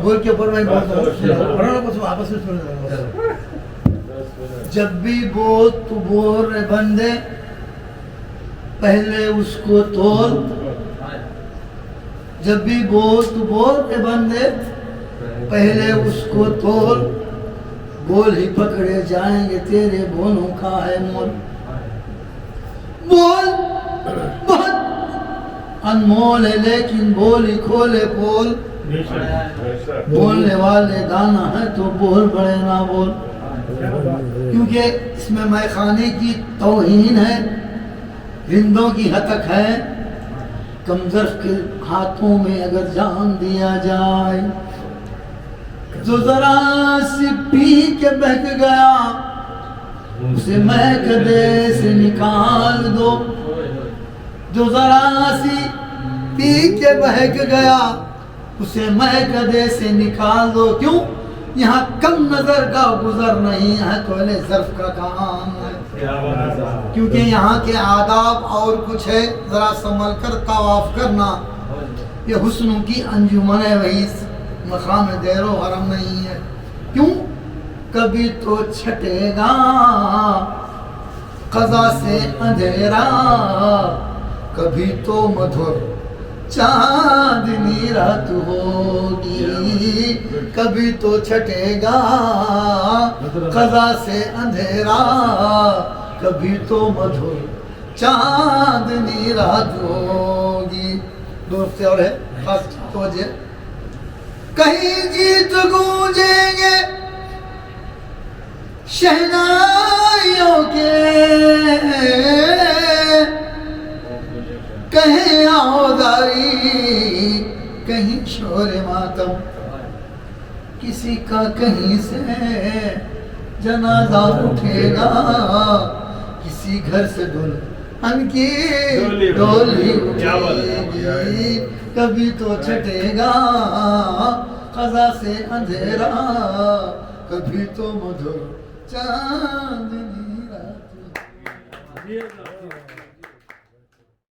بول کے اوپر میں بولتا ہوں آپس میں سن. جب بھی بول تو بول رے بندے پہلے اس کو تول. جب بھی بول تو بول رے بندے پہلے اس کو تول. بول ہی پکڑے جائیں گے تیرے بولوں کا ہے مول. بول بہت انمول ہے لیکن بول ہی کھولے پول. بولنے والے دانا ہے تو بول بڑے نہ بول. کیونکہ اس میں مے خانے کی توہین ہے, رندوں کی ہتک ہے. کمزرف کے ہاتھوں میں اگر جان دیا جائے جو ذرا سی پی کے بہک گیا اسے مہکدے سے نکال دو. جو ذرا سی پی کے بہک گیا اسے مہکدے سے نکال دو. کیوں؟ یہاں کم نظر کا گزر نہیں ہے, کولے ظرف کا کام ہے. کیونکہ یہاں کے آداب اور کچھ ہے, ذرا سنبھل کر طواف کرنا. یہ حسنوں کی انجمن ہے, وہی مقام دیر و حرم نہیں ہے. کیوں؟ کبھی تو چھٹے گا قضا سے اندھیرا, کبھی تو مدھر چاندنی رات ہوگی. کبھی تو چھٹے گا قضا سے اندھیرا, کبھی تو مدھر چاندنی رات ہوگی. دو سے اور ہے خاص توجہ. کہیں گیت گونجیں گے شہنائیوں کے, کہیں آوازاری کہیں شور ماتم. کسی کا کہیں سے جنازہ اٹھے گا, کسی گھر سے دلہن کی ڈولی اٹھے گی. کبھی تو چھٹے گا قضا سے اندھیرا, کبھی تو مدھر چاندنی رات.